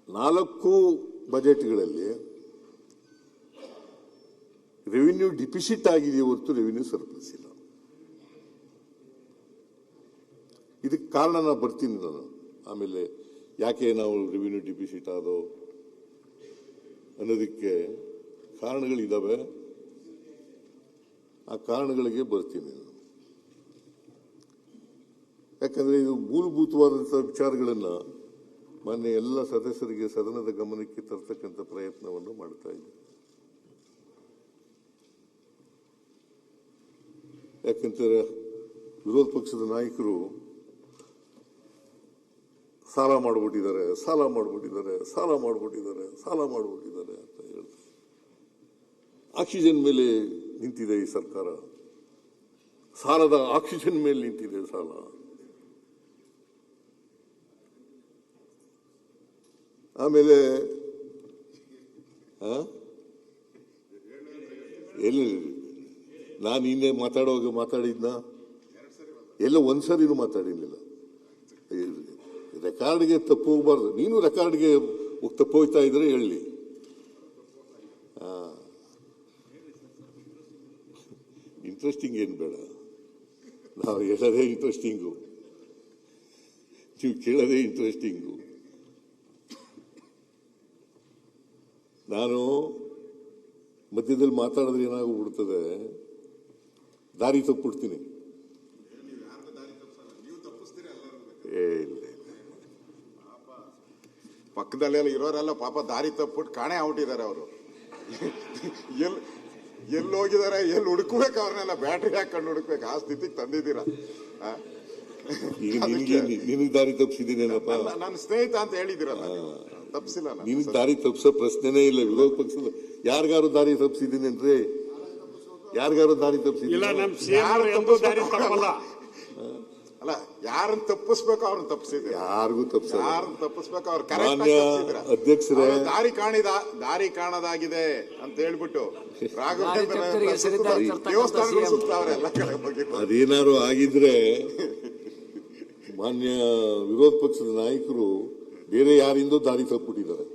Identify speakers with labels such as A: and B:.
A: 4 ಬಜೆಟ್ಗಳಲ್ಲಿ revenue deficit ಆಗಿದೆ ಹೊರತು revenue surplus ಇಲ್ಲ. ಇದಕ್ಕೆ ಕಾರಣ ನಾನು ಬರ್ತೀನಿ ನಾನು ಆಮೇಲೆ ಯಾಕೆ ನಾವು ರೆವಿನ್ಯೂ ಡಿಫಿಸಿಟ್ ಆದೋ ಅನ್ನೋದಕ್ಕೆ ಕಾರಣಗಳಿದ್ದಾವೆ. ಆ ಕಾರಣಗಳಿಗೆ ಬರ್ತೀನಿ ನಾನು. ಯಾಕಂದ್ರೆ ಇದು ಮೂಲಭೂತವಾದಂತಹ ವಿಚಾರಗಳನ್ನ ಮಾನ್ಯ ಎಲ್ಲ ಸದಸ್ಯರಿಗೆ ಸದನದ ಗಮನಕ್ಕೆ ತರ್ತಕ್ಕಂಥ ಪ್ರಯತ್ನವನ್ನು ಮಾಡ್ತಾ ಇದ್ದೀನಿ. ಯಾಕಂದ್ರೆ ವಿರೋಧ ಪಕ್ಷದ ನಾಯಕರು ಸಾಲ ಮಾಡಿಬಿಟ್ಟಿದ್ದಾರೆ ಅಂತ ಹೇಳ್ತಾರೆ. ಆಕ್ಸಿಜನ್ ಮೇಲೆ ನಿಂತಿದೆ ಈ ಸರ್ಕಾರ, ಸಾಲದ ಆಕ್ಸಿಜನ್ ಮೇಲೆ ನಿಂತಿದೆ ಸಾಲ. ಆಮೇಲೆ ಎಲ್ಲಿ ನಾನು ಹಿಂದೆ ಮಾತಾಡಿದ್ನ ಎಲ್ಲ ಒಂದ್ಸರಿನೂ ಮಾತಾಡಿರ್ಲಿಲ್ಲ. ರೆಕಾರ್ಡ್ಗೆ ತಪ್ಪು ಹೋಗ್ಬಾರ್ದು. ನೀನು ರೆಕಾರ್ಡ್ಗೆ ತಪ್ಪು ಹೋಗ್ತಾ ಇದ್ರೆ ಹೇಳಿ. ಇಂಟ್ರೆಸ್ಟಿಂಗ್ ಏನು ಬೇಡ, ನಾವು ಹೇಳೋದೇ ಇಂಟ್ರೆಸ್ಟಿಂಗು, ನೀವು ಕೇಳೋದೇ ಇಂಟ್ರೆಸ್ಟಿಂಗು. ನಾನು ಮಧ್ಯದಲ್ಲಿ ಮಾತಾಡಿದ್ರೆ ಏನಾಗ್ಬಿಡ್ತದೆ, ದಾರಿ ತಪ್ಪಿಡ್ತೀನಿ.
B: ಪಕ್ಕದಲ್ಲೆಲ್ಲ ಇರೋರೆಲ್ಲ ಪಾಪ ದಾರಿ ತಪ್ಪಿಟ್ಟು ಕಾಣೆ ಆಗ್ಬಿಟ್ಟಿದ್ದಾರೆ. ಅವರು ಎಲ್ಲಿ ಹೋಗಿದ್ದಾರೆ, ಎಲ್ಲಿ ಹುಡುಕ್ಬೇಕು, ಅವ್ರನ್ನೆಲ್ಲ ಬ್ಯಾಟ್ರಿ ಹಾಕೊಂಡು ಹುಡುಕ್ಬೇಕು, ಆ ಸ್ಥಿತಿಗೆ ತಂದಿದ್ದೀರಾ.
A: ನಿನಗೆ ದಾರಿ ತಪ್ಪಿಸಿದ್ದೀನೇನಪ್ಪ?
B: ನನ್ನ ಸ್ನೇಹಿತ ಅಂತ ಹೇಳಿದಿರಲ್ಲ, ತಪ್ಪಿಸಿಲ್ಲ.
A: ನಿನಗೆ ದಾರಿ ತಪ್ಪಿಸೋ ಪ್ರಶ್ನೆನೇ ಇಲ್ಲ. ವಿರೋಧ ಪಕ್ಷದ ಯಾರಿಗಾರು ದಾರಿ ತಪ್ಪಿಸಿದ್ದೀನಿ ಅಂದ್ರೆ ಯಾರಿಗಾರು ದಾರಿ ತಪ್ಪಿಸಿದ್ದೀನಿ
B: ಅಲ್ಲ, ಯಾರನ್ನ ತಪ್ಪಿಸ್ಬೇಕು ಅವ್ರನ್ನ ತಪ್ಪಿಸಿದ್ರೆ,
A: ಯಾರಿಗೂ ತಪ್ಪಿಸ,
B: ಯಾರನ್ನ ತಪ್ಪಿಸ್ಬೇಕು ಅವ್ರು ಕರೆಕ್ಟ್
A: ಅಧ್ಯಕ್ಷರೇ
B: ದಾರಿ ಕಾಣದಾಗಿದೆ ಅಂತ ಹೇಳ್ಬಿಟ್ಟು ದೇವಸ್ಥಾನಗಳು ಸುತ್ತಾವ್ರೆ ಎಲ್ಲ ಕಡೆ ಬಗ್ಗೆ.
A: ಅದೇನಾದ್ರು ಆಗಿದ್ರೆ ಮಾನ್ಯ ವಿರೋಧ ಪಕ್ಷದ ನಾಯಕರು ಬೇರೆ ಯಾರಿಂದೋ ದಾರಿ ತಪ್ಪಿಟ್ಟಿದ್ದಾರೆ.